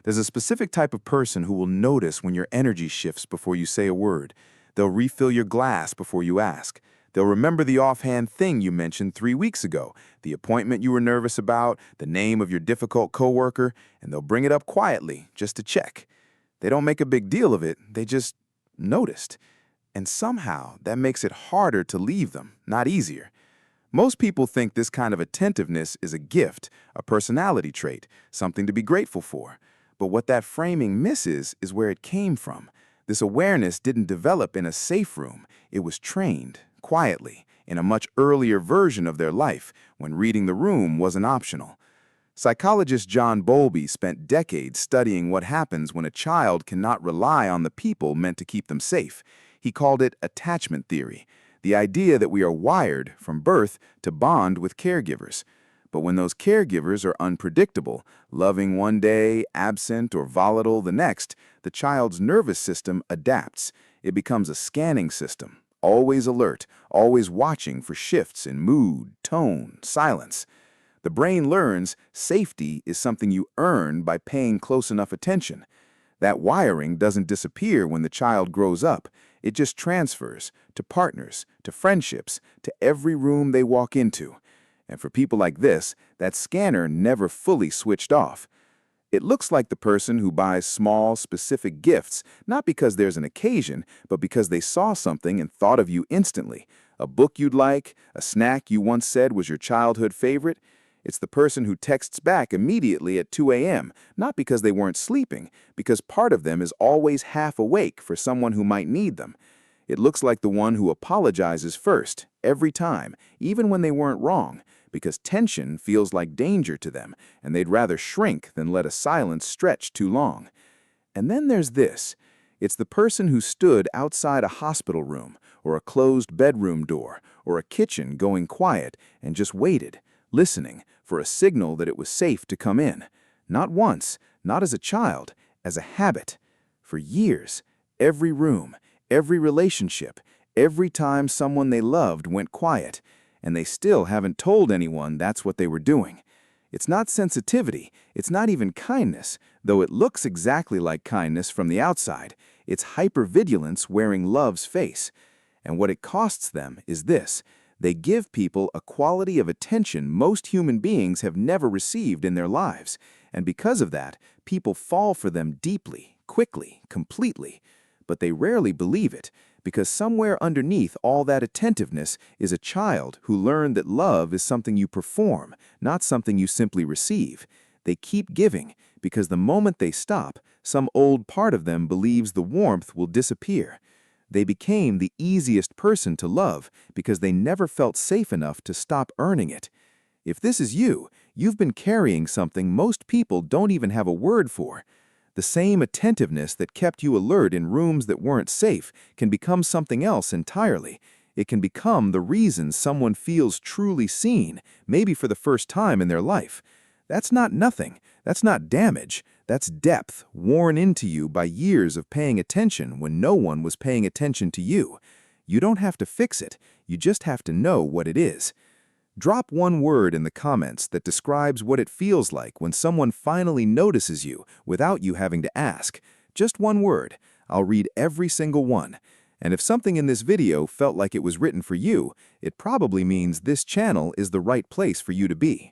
There's a specific type of person who will notice when your energy shifts before you say a word. They'll refill your glass before you ask. They'll remember the offhand thing you mentioned 3 weeks ago, the appointment you were nervous about, the name of your difficult coworker, and they'll bring it up quietly just to check. They don't make a big deal of it, they just noticed. And somehow that makes it harder to leave them, not easier. Most people think this kind of attentiveness is a gift, a personality trait, something to be grateful for. But what that framing misses is where it came from. This awareness didn't develop in a safe room. It was trained, quietly, in a much earlier version of their life, when reading the room wasn't optional. Psychologist John Bowlby spent decades studying what happens when a child cannot rely on the people meant to keep them safe. He called it attachment theory, the idea that we are wired from birth to bond with caregivers. But when those caregivers are unpredictable, loving one day, absent or volatile the next, the child's nervous system adapts. It becomes a scanning system, always alert, always watching for shifts in mood, tone, silence. The brain learns safety is something you earn by paying close enough attention. That wiring doesn't disappear when the child grows up. It just transfers to partners, to friendships, to every room they walk into. And for people like this, that scanner never fully switched off. It looks like the person who buys small, specific gifts, not because there's an occasion, but because they saw something and thought of you instantly. A book you'd like, a snack you once said was your childhood favorite. It's the person who texts back immediately at 2 a.m., not because they weren't sleeping, because part of them is always half awake for someone who might need them. It looks like the one who apologizes first, every time, even when they weren't wrong, because tension feels like danger to them, and they'd rather shrink than let a silence stretch too long. And then there's this. It's the person who stood outside a hospital room, or a closed bedroom door, or a kitchen going quiet, and just waited, listening for a signal that it was safe to come in. Not once, not as a child, as a habit. For years, every room, every relationship, every time someone they loved went quiet, and they still haven't told anyone that's what they were doing. It's not sensitivity, it's not even kindness, though it looks exactly like kindness from the outside. It's hypervigilance wearing love's face. And what it costs them is this. They give people a quality of attention most human beings have never received in their lives. And because of that, people fall for them deeply, quickly, completely. But they rarely believe it, because somewhere underneath all that attentiveness is a child who learned that love is something you perform, not something you simply receive. They keep giving, because the moment they stop, some old part of them believes the warmth will disappear. They became the easiest person to love because they never felt safe enough to stop earning it. If this is you, you've been carrying something most people don't even have a word for. The same attentiveness that kept you alert in rooms that weren't safe can become something else entirely. It can become the reason someone feels truly seen, maybe for the first time in their life. That's not nothing. That's not damage. That's depth worn into you by years of paying attention when no one was paying attention to you. You don't have to fix it. You just have to know what it is. Drop one word in the comments that describes what it feels like when someone finally notices you without you having to ask. Just one word. I'll read every single one. And if something in this video felt like it was written for you, it probably means this channel is the right place for you to be.